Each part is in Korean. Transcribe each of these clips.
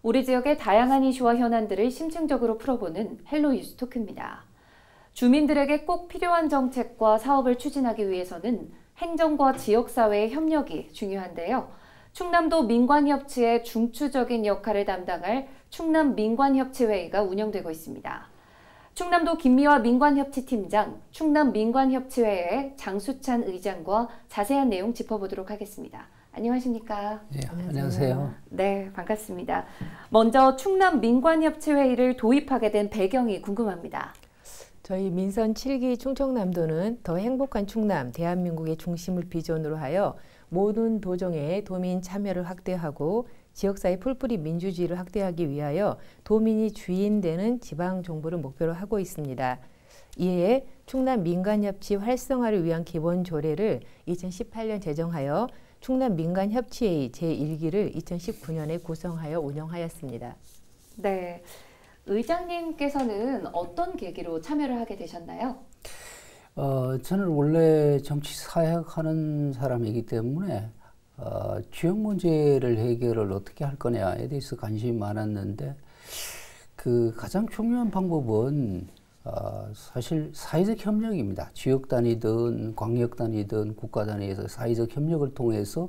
우리 지역의 다양한 이슈와 현안들을 심층적으로 풀어보는 헬로 뉴스토크입니다. 주민들에게 꼭 필요한 정책과 사업을 추진하기 위해서는 행정과 지역사회의 협력이 중요한데요. 충남도 민관협치의 중추적인 역할을 담당할 충남민관협치회의가 운영되고 있습니다. 충남도 김미화 민관협치팀장, 충남민관협치회의 장수찬 의장과 자세한 내용 짚어보도록 하겠습니다. 안녕하십니까? 네, 안녕하세요. 네, 반갑습니다. 먼저 충남민관협치회의를 도입하게 된 배경이 궁금합니다. 저희 민선 7기 충청남도는 더 행복한 충남, 대한민국의 중심을 비전으로 하여 모든 도정의 도민 참여를 확대하고 지역사회 풀뿌리 민주주의를 확대하기 위하여 도민이 주인되는 지방정부를 목표로 하고 있습니다. 이에 충남민관협치 활성화를 위한 기본조례를 2018년 제정하여 충남민관협치회의 제1기를 2019년에 구성하여 운영하였습니다. 네, 의장님께서는 어떤 계기로 참여를 하게 되셨나요? 저는 원래 정치 사역하는 사람이기 때문에 지역 문제를 해결을 어떻게 할 거냐에 대해서 관심이 많았는데 그 가장 중요한 방법은 사실 사회적 협력입니다. 지역 단위든 광역 단위든 국가 단위에서 사회적 협력을 통해서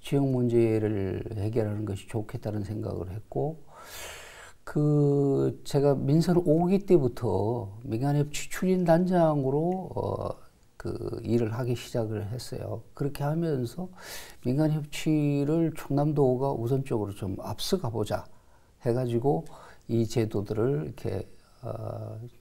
지역 문제를 해결하는 것이 좋겠다는 생각을 했고 제가 민선 5기 때부터 민관협치 추진단장으로 일을 하기 시작을 했어요. 그렇게 하면서 민관협치를 충남도가 우선적으로 좀 앞서가 보자 해가지고 이 제도들을 이렇게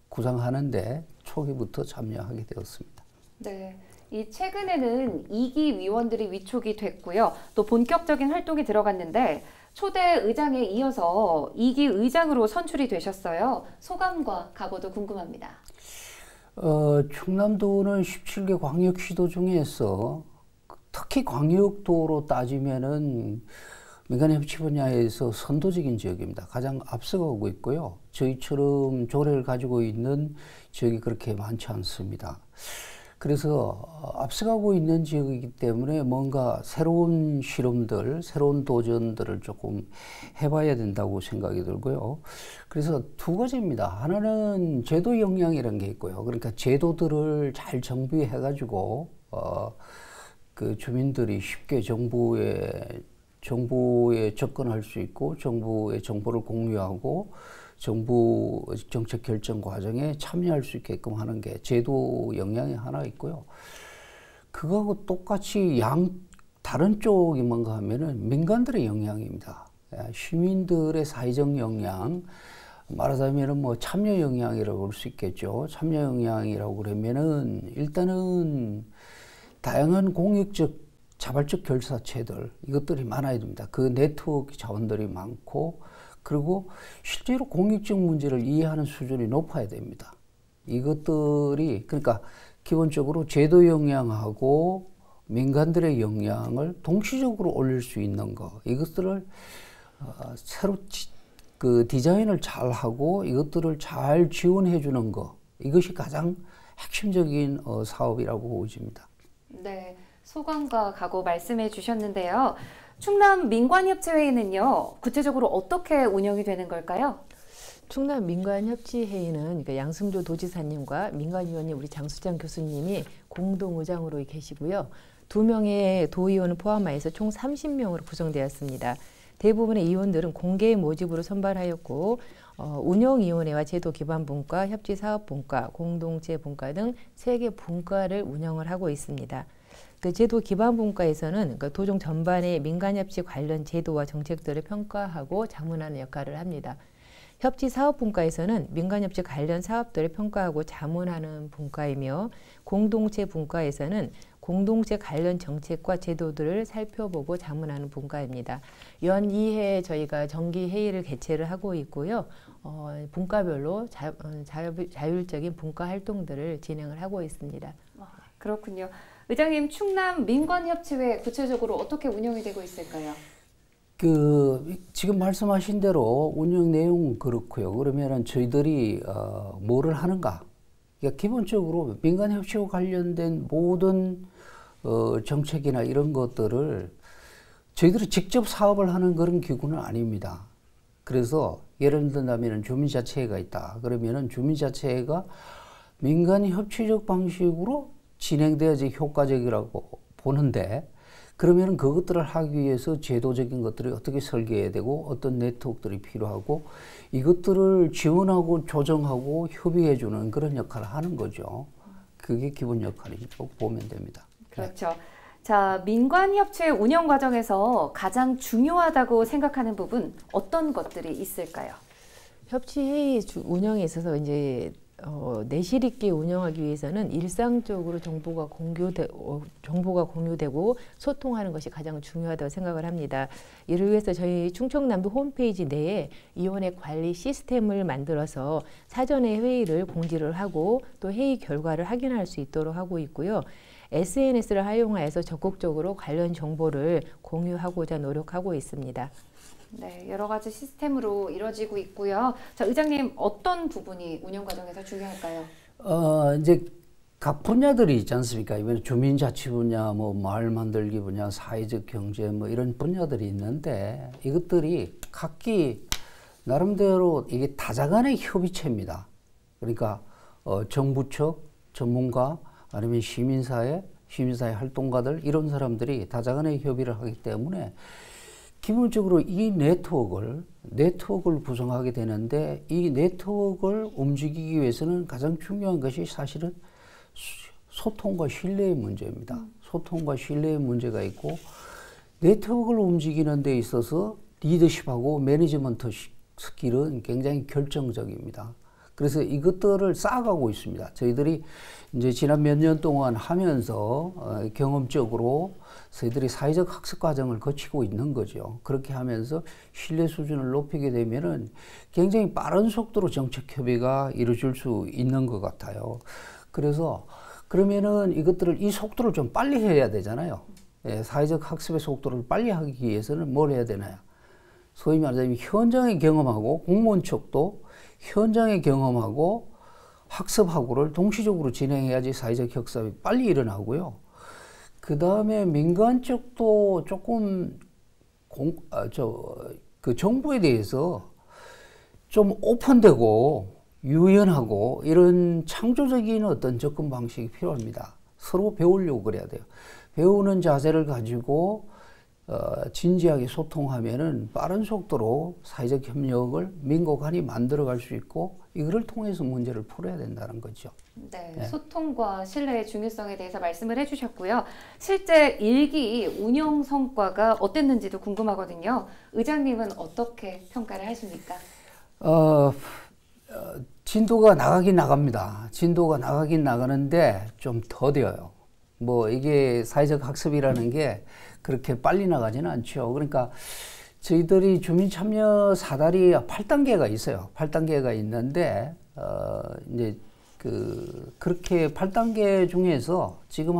구상하는데 초기부터 참여하게 되었습니다. 네. 이 최근에는 2기 위원들이 위촉이 됐고요. 또 본격적인 활동이 들어갔는데 초대 의장에 이어서 2기 의장으로 선출이 되셨어요. 소감과 각오도 궁금합니다. 충남도는 17개 광역시도 중에서 특히 광역도로 따지면은 민관협치 분야에서 선도적인 지역입니다. 가장 앞서가고 있고요. 저희처럼 조례를 가지고 있는 지역이 그렇게 많지 않습니다. 그래서 앞서가고 있는 지역이기 때문에 뭔가 새로운 실험들, 새로운 도전들을 조금 해봐야 된다고 생각이 들고요. 그래서 두 가지입니다. 하나는 제도 역량이라는 게 있고요. 그러니까 제도들을 잘 정비해가지고 그 주민들이 쉽게 정부에 접근할 수 있고 정부의 정보를 공유하고 정부 정책 결정 과정에 참여할 수 있게끔 하는 게 제도 역량이 하나 있고요. 그거하고 똑같이 다른 쪽이 뭔가 하면은 민간들의 역량입니다. 시민들의 사회적 역량, 말하자면은 뭐 참여 역량이라고 볼 수 있겠죠. 참여 역량이라고 그러면은 일단은 다양한 공익적 자발적 결사체들 이것들이 많아야 됩니다. 그 네트워크 자원들이 많고 그리고 실제로 공익적 문제를 이해하는 수준이 높아야 됩니다. 이것들이 그러니까 기본적으로 제도 역량하고 민간들의 역량을 동시적으로 올릴 수 있는 거 이것들을 새로 디자인을 잘 하고 이것들을 잘 지원해 주는 거 이것이 가장 핵심적인 사업이라고 보여집니다. 네, 소감과 각오 말씀해 주셨는데요. 충남민관협치회의는요, 구체적으로 어떻게 운영이 되는 걸까요? 충남민관협치회의는 그러니까 양승조 도지사님과 민관위원님 우리 장수찬 교수님이 공동의장으로 계시고요. 2명의 도의원을 포함하여서 총 30명으로 구성되었습니다. 대부분의 의원들은 공개 모집으로 선발하였고 운영위원회와 제도기반분과, 협치사업분과, 공동체분과 등 3개 분과를 운영을 하고 있습니다. 그 제도 기반 분과에서는 그 도정 전반의 민관협치 관련 제도와 정책들을 평가하고 자문하는 역할을 합니다. 협치 사업 분과에서는 민관협치 관련 사업들을 평가하고 자문하는 분과이며 공동체 분과에서는 공동체 관련 정책과 제도들을 살펴보고 자문하는 분과입니다. 연 2회 저희가 정기 회의를 개최를 하고 있고요. 분과별로 자율적인 분과 활동들을 진행을 하고 있습니다. 그렇군요. 의장님, 충남민관협치회 구체적으로 어떻게 운영이 되고 있을까요? 지금 말씀하신 대로 운영 내용은 그렇고요. 그러면은 저희들이 뭐를 하는가? 그러니까 기본적으로 민관협치와 관련된 모든 정책이나 이런 것들을 저희들이 직접 사업을 하는 그런 기구는 아닙니다. 그래서 예를 든다면 주민자치회가 있다. 그러면은 주민자치회가 민간 협치적 방식으로 진행돼야지 효과적이라고 보는데, 그러면 그것들을 하기 위해서 제도적인 것들이 어떻게 설계해야 되고 어떤 네트워크들이 필요하고 이것들을 지원하고 조정하고 협의해주는 그런 역할을 하는 거죠. 그게 기본 역할이라고 보면 됩니다. 그렇죠. 자, 민관협치회 운영 과정에서 가장 중요하다고 생각하는 부분 어떤 것들이 있을까요? 협치회의 운영에 있어서 이제 내실 있게 운영하기 위해서는 일상적으로 정보가 공유되고 소통하는 것이 가장 중요하다고 생각을 합니다. 이를 위해서 저희 충청남도 홈페이지 내에 위원회 관리 시스템을 만들어서 사전에 회의를 공지를 하고 또 회의 결과를 확인할 수 있도록 하고 있고요. SNS를 활용하여서 적극적으로 관련 정보를 공유하고자 노력하고 있습니다. 네, 여러 가지 시스템으로 이루어지고 있고요. 자, 의장님 어떤 부분이 운영 과정에서 중요할까요? 이제 각 분야들이 있지 않습니까? 이번 주민자치 분야, 뭐 마을 만들기 분야, 사회적 경제 뭐 이런 분야들이 있는데 이것들이 각기 나름대로 이게 다자간의 협의체입니다. 그러니까 정부 측, 전문가, 아니면 시민사회 활동가들 이런 사람들이 다자간의 협의를 하기 때문에 기본적으로 이 네트워크를 구성하게 되는데 이 네트워크를 움직이기 위해서는 가장 중요한 것이 사실은 소통과 신뢰의 문제입니다. 소통과 신뢰의 문제가 있고 네트워크를 움직이는 데 있어서 리더십하고 매니지먼트 스킬은 굉장히 결정적입니다. 그래서 이것들을 쌓아가고 있습니다. 저희들이 이제 지난 몇 년 동안 하면서 경험적으로 저희들이 사회적 학습 과정을 거치고 있는 거죠. 그렇게 하면서 신뢰 수준을 높이게 되면은 굉장히 빠른 속도로 정책 협의가 이루어질 수 있는 것 같아요. 그래서 그러면은 이 속도를 좀 빨리 해야 되잖아요. 사회적 학습의 속도를 빨리 하기 위해서는 뭘 해야 되나요? 소위 말하자면 현장에 경험하고 공무원 측도 현장에 경험하고 학습하고를 동시적으로 진행해야지 사회적 혁신이 빨리 일어나고요. 그 다음에 민간 쪽도 조금 그 정부에 대해서 좀 오픈되고 유연하고 이런 창조적인 어떤 접근 방식이 필요합니다. 서로 배우려고 그래야 돼요. 배우는 자세를 가지고 진지하게 소통하면은 빠른 속도로 사회적 협력을 민국 간이 만들어갈 수 있고 이거를 통해서 문제를 풀어야 된다는 거죠. 네, 소통과 신뢰의 중요성에 대해서 말씀을 해주셨고요. 실제 1기 운영 성과가 어땠는지도 궁금하거든요. 의장님은 어떻게 평가를 하십니까? 진도가 나가긴 나갑니다. 진도가 나가긴 나가는데 좀 더뎌요. 뭐 이게 사회적 학습이라는 게 그렇게 빨리 나가지는 않죠. 그러니까 저희들이 주민참여 사다리 8단계가 있어요. 8단계가 있는데 이제 그렇게 8단계 중에서 지금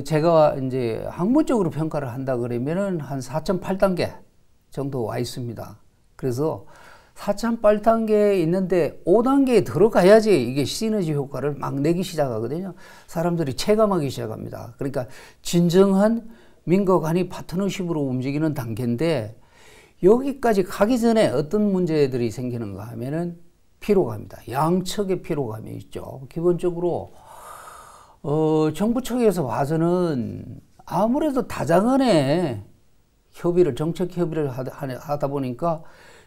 제가 이제 학문적으로 평가를 한다 그러면은 한 4.8단계 정도 와 있습니다. 그래서 4.8단계에 있는데 5단계에 들어가야지 이게 시너지 효과를 막 내기 시작하거든요. 사람들이 체감하기 시작합니다. 그러니까 진정한 민과 간이 파트너십으로 움직이는 단계인데 여기까지 가기 전에 어떤 문제들이 생기는가 하면은 피로감입니다. 양측의 피로감이 있죠. 기본적으로 정부 측에서 봐서는 아무래도 다자간의 정책 협의를 하다 보니까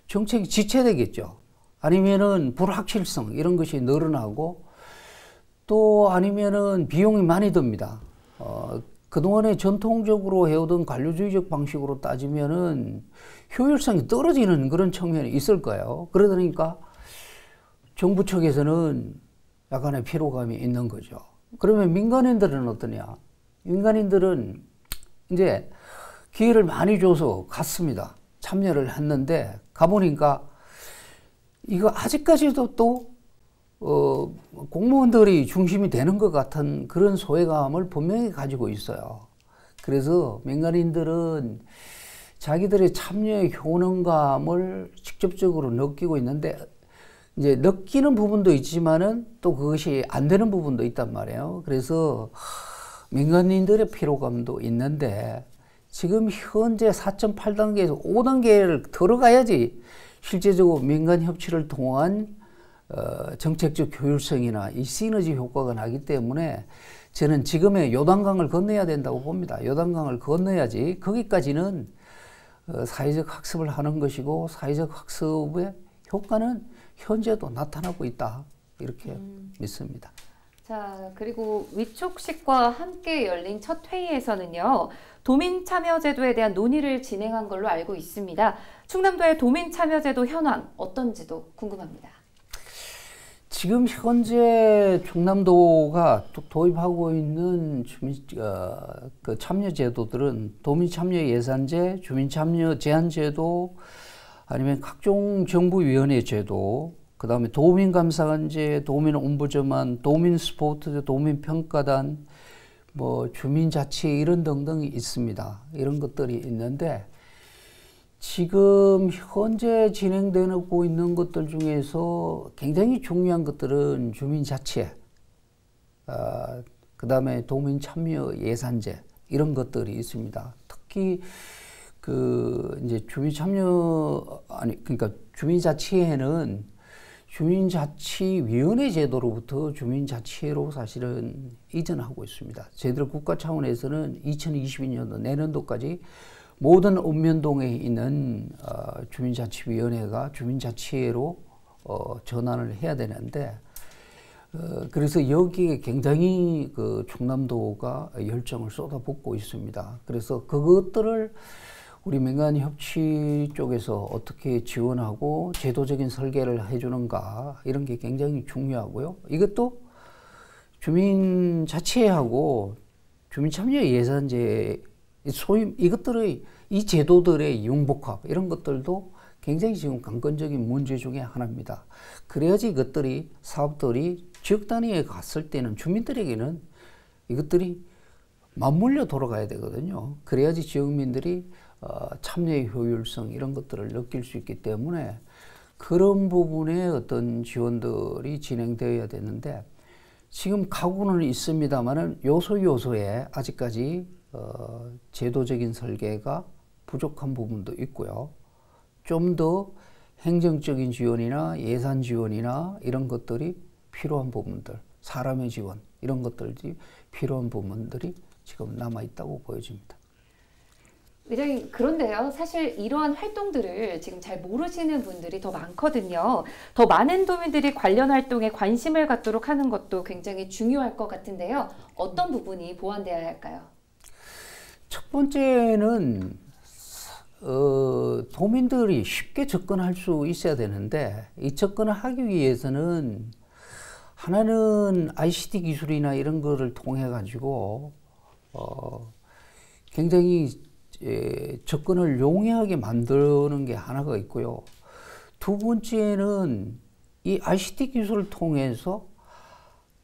정책이 지체되겠죠. 아니면은 불확실성 이런 것이 늘어나고 또 아니면은 비용이 많이 듭니다. 그동안에 전통적으로 해오던 관료주의적 방식으로 따지면은 효율성이 떨어지는 그런 측면이 있을 거예요. 그러다 보니까 정부 측에서는 약간의 피로감이 있는 거죠. 그러면 민간인들은 어떠냐? 민간인들은 이제 기회를 많이 줘서 갔습니다. 참여를 했는데 가보니까 이거 아직까지도 또 공무원들이 중심이 되는 것 같은 그런 소외감을 분명히 가지고 있어요. 그래서 민간인들은 자기들의 참여의 효능감을 직접적으로 느끼고 있는데 이제 느끼는 부분도 있지만은 또 그것이 안 되는 부분도 있단 말이에요. 그래서 민간인들의 피로감도 있는데 지금 현재 4.8단계에서 5단계를 들어가야지 실제적으로 민간 협치를 통한 정책적 효율성이나 이 시너지 효과가 나기 때문에 저는 지금의 요단강을 건너야 된다고 봅니다. 요단강을 건너야지 거기까지는 사회적 학습을 하는 것이고 사회적 학습의 효과는 현재도 나타나고 있다. 이렇게 믿습니다. 자, 그리고 위촉식과 함께 열린 첫 회의에서는요, 도민참여제도에 대한 논의를 진행한 걸로 알고 있습니다. 충남도의 도민참여제도 현황 어떤지도 궁금합니다. 지금 현재 충남도가 도입하고 있는 그 참여제도들은 도민참여예산제, 주민참여제한제도, 아니면 각종 정부위원회 제도, 그 다음에 도민감사관제, 도민ombudsman, 도민스포츠, 도민평가단, 뭐 주민자치 이런 등등이 있습니다. 이런 것들이 있는데 지금 현재 진행되고 있는 것들 중에서 굉장히 중요한 것들은 주민자치, 그 다음에 도민참여예산제 이런 것들이 있습니다. 특히 그 이제 그러니까 주민자치회는 주민자치위원회 제도로부터 주민자치회로 사실은 이전하고 있습니다. 저희들 국가 차원에서는 2022년도 내년도까지 모든 읍면동에 있는 주민자치위원회가 주민자치회로 전환을 해야 되는데 그래서 여기에 굉장히 그 충남도가 열정을 쏟아붓고 있습니다. 그래서 그것들을 우리 민간협치 쪽에서 어떻게 지원하고 제도적인 설계를 해주는가 이런 게 굉장히 중요하고요. 이것도 주민자치회하고 주민참여예산제 이것들의 이 제도들의 융복합 이런 것들도 굉장히 지금 관건적인 문제 중에 하나입니다. 그래야지 이것들이 사업들이 지역 단위에 갔을 때는 주민들에게는 이것들이 맞물려 돌아가야 되거든요. 그래야지 지역민들이 참여의 효율성 이런 것들을 느낄 수 있기 때문에 그런 부분에 어떤 지원들이 진행되어야 되는데 지금 가고는 있습니다만은 요소요소에 아직까지 제도적인 설계가 부족한 부분도 있고요. 좀 더 행정적인 지원이나 예산 지원이나 이런 것들이 필요한 부분들, 사람의 지원 이런 것들이 필요한 부분들이 지금 남아 있다고 보여집니다. 의장님, 그런데요, 사실 이러한 활동들을 지금 잘 모르시는 분들이 더 많거든요. 더 많은 도민들이 관련 활동에 관심을 갖도록 하는 것도 굉장히 중요할 것 같은데요. 어떤 부분이 보완되어야 할까요? 첫 번째는 도민들이 쉽게 접근할 수 있어야 되는데 이 접근을 하기 위해서는 하나는 ICT 기술이나 이런 거를 통해 가지고 굉장히 접근을 용이하게 만드는 게 하나가 있고요. 두 번째는 이 ICT 기술을 통해서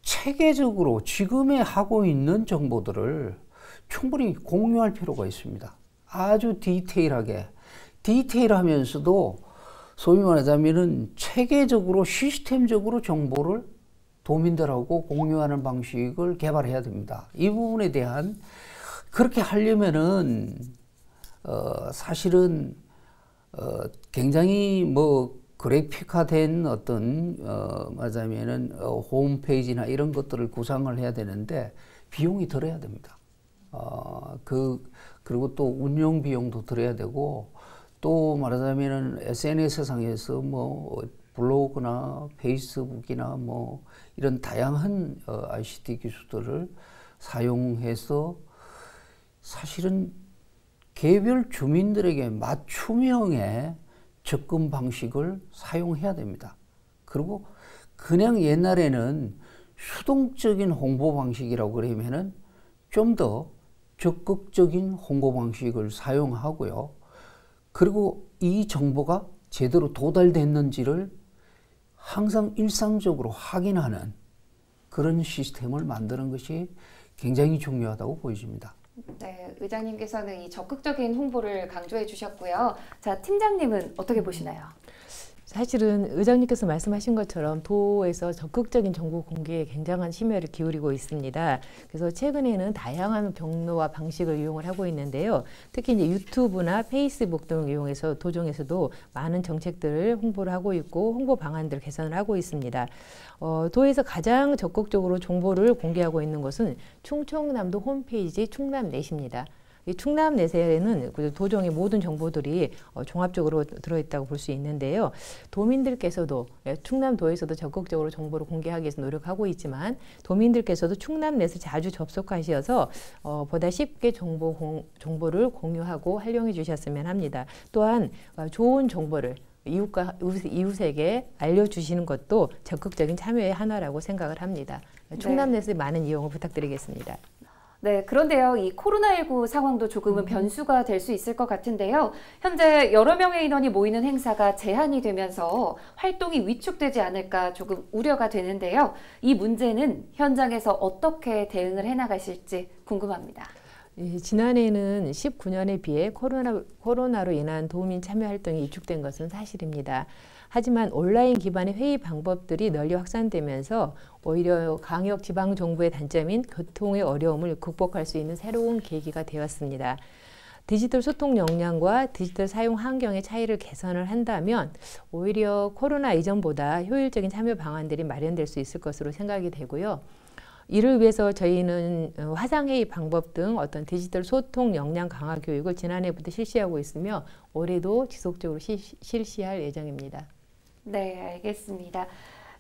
체계적으로 지금에 하고 있는 정보들을 충분히 공유할 필요가 있습니다. 아주 디테일하면서도 소위 말하자면은 체계적으로 시스템적으로 정보를 도민들하고 공유하는 방식을 개발해야 됩니다. 이 부분에 대한 그렇게 하려면은 사실은 굉장히 뭐 그래픽화된 어떤 말하자면은 홈페이지나 이런 것들을 구상을 해야 되는데 비용이 들어야 됩니다. 그리고 또 운영 비용도 들어야 되고 또 말하자면은 SNS 상에서 뭐 블로그나 페이스북이나 뭐 이런 다양한 ICT 기술들을 사용해서 사실은 개별 주민들에게 맞춤형의 접근 방식을 사용해야 됩니다. 그리고 그냥 옛날에는 수동적인 홍보 방식이라고 그러면은 좀 더 적극적인 홍보 방식을 사용하고요. 그리고 이 정보가 제대로 도달됐는지를 항상 일상적으로 확인하는 그런 시스템을 만드는 것이 굉장히 중요하다고 보여집니다. 네, 의장님께서는 이 적극적인 홍보를 강조해 주셨고요. 자, 팀장님은 어떻게 보시나요? 사실은 의장님께서 말씀하신 것처럼 도에서 적극적인 정보 공개에 굉장한 심혈을 기울이고 있습니다. 그래서 최근에는 다양한 경로와 방식을 이용을 하고 있는데요. 특히 이제 유튜브나 페이스북 등을 이용해서 도정에서도 많은 정책들을 홍보를 하고 있고 홍보 방안들을 개선을 하고 있습니다. 도에서 가장 적극적으로 정보를 공개하고 있는 것은 충청남도 홈페이지 충남넷입니다. 이 충남넷에는 도정의 모든 정보들이 종합적으로 들어있다고 볼 수 있는데요. 도민들께서도 충남도에서도 적극적으로 정보를 공개하기 위해서 노력하고 있지만 도민들께서도 충남넷을 자주 접속하셔서 보다 쉽게 정보를 공유하고 활용해 주셨으면 합니다. 또한 좋은 정보를 이웃에게 알려주시는 것도 적극적인 참여의 하나라고 생각을 합니다. 충남넷의 많은 이용을 부탁드리겠습니다. 네, 그런데요, 이 코로나19 상황도 조금은 변수가 될 수 있을 것 같은데요. 현재 여러 명의 인원이 모이는 행사가 제한이 되면서 활동이 위축되지 않을까 조금 우려가 되는데요. 이 문제는 현장에서 어떻게 대응을 해나가실지 궁금합니다. 지난해에는 19년에 비해 코로나로 인한 도민 참여 활동이 위축된 것은 사실입니다. 하지만 온라인 기반의 회의 방법들이 널리 확산되면서 오히려 강역 지방 정부의 단점인 교통의 어려움을 극복할 수 있는 새로운 계기가 되었습니다. 디지털 소통 역량과 디지털 사용 환경의 차이를 개선을 한다면 오히려 코로나 이전보다 효율적인 참여 방안들이 마련될 수 있을 것으로 생각이 되고요. 이를 위해서 저희는 화상회의 방법 등 어떤 디지털 소통 역량 강화 교육을 지난해부터 실시하고 있으며 올해도 지속적으로 실시할 예정입니다. 네, 알겠습니다.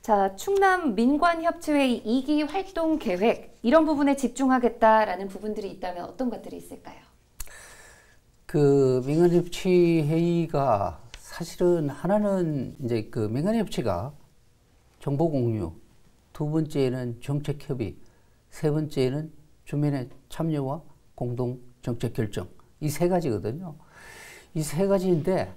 자, 충남 민관협치회의 2기 활동 계획, 이런 부분에 집중하겠다라는 부분들이 있다면 어떤 것들이 있을까요? 그 민관협치회의가 사실은 하나는 이제 그 민관협치가 정보 공유, 두 번째는 정책 협의, 세 번째는 주민의 참여와 공동 정책 결정, 이 세 가지거든요. 이 세 가지인데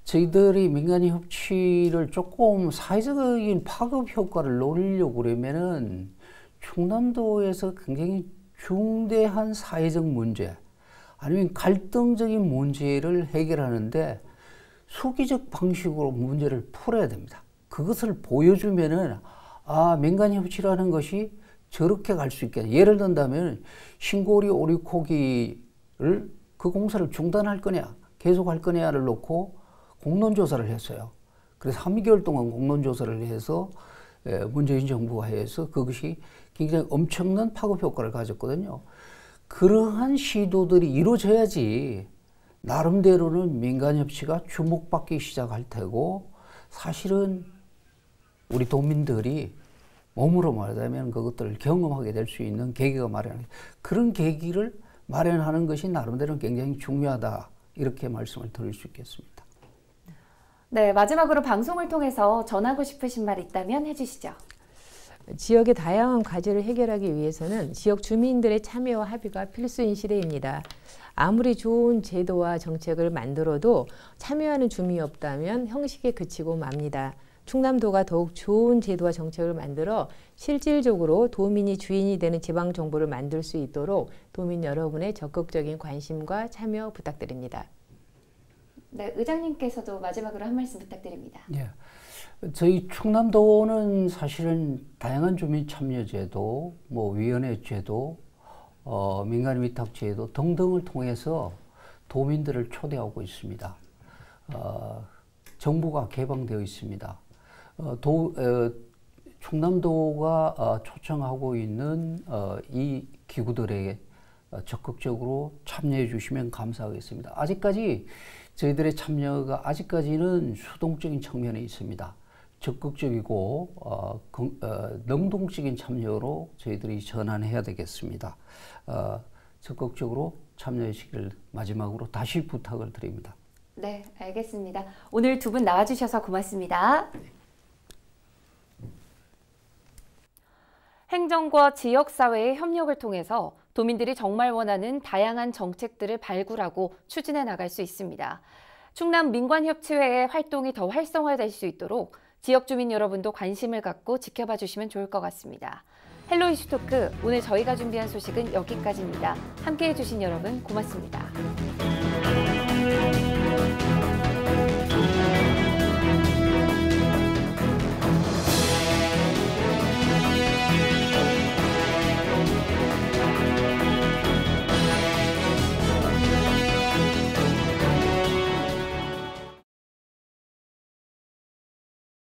저희들이 민간인 협치를 조금 사회적인 파급 효과를 노리려고 그러면은 충남도에서 굉장히 중대한 사회적 문제 아니면 갈등적인 문제를 해결하는데 수기적 방식으로 문제를 풀어야 됩니다. 그것을 보여주면은 민간인 협치라는 것이 저렇게 갈 수 있겠다. 예를 든다면 신고리 오리고기를 그 공사를 중단할 거냐 계속할 거냐를 놓고 공론조사를 했어요. 그래서 3개월 동안 공론조사를 해서 문재인 정부가 해서 그것이 굉장히 엄청난 파급 효과를 가졌거든요. 그러한 시도들이 이루어져야지 나름대로는 민간협치가 주목받기 시작할 테고 사실은 우리 도민들이 몸으로 말하자면 그것들을 경험하게 될 수 있는 계기가 마련하는 그런 계기를 마련하는 것이 나름대로 굉장히 중요하다 이렇게 말씀을 드릴 수 있겠습니다. 네, 마지막으로 방송을 통해서 전하고 싶으신 말 있다면 해주시죠. 지역의 다양한 과제를 해결하기 위해서는 지역 주민들의 참여와 합의가 필수인 시대입니다. 아무리 좋은 제도와 정책을 만들어도 참여하는 주민이 없다면 형식에 그치고 맙니다. 충남도가 더욱 좋은 제도와 정책을 만들어 실질적으로 도민이 주인이 되는 지방정부를 만들 수 있도록 도민 여러분의 적극적인 관심과 참여 부탁드립니다. 네, 의장님께서도 마지막으로 한 말씀 부탁드립니다. 예, 저희 충남도는 사실은 다양한 주민 참여 제도, 위원회 제도, 민간 위탁 제도 등등을 통해서 도민들을 초대하고 있습니다. 정부가 개방되어 있습니다. 충남도가 초청하고 있는 이 기구들에게 적극적으로 참여해 주시면 감사하겠습니다. 아직까지 저희들의 참여가 아직까지는 수동적인 측면에 있습니다. 적극적이고 능동적인 참여로 저희들이 전환해야 되겠습니다. 적극적으로 참여해 주시길 마지막으로 다시 부탁을 드립니다. 네, 알겠습니다. 오늘 두 분 나와주셔서 고맙습니다. 행정과 지역사회의 협력을 통해서 도민들이 정말 원하는 다양한 정책들을 발굴하고 추진해 나갈 수 있습니다. 충남 민관협치회의 활동이 더 활성화될 수 있도록 지역 주민 여러분도 관심을 갖고 지켜봐 주시면 좋을 것 같습니다. 헬로 이슈토크, 오늘 저희가 준비한 소식은 여기까지입니다. 함께해 주신 여러분 고맙습니다.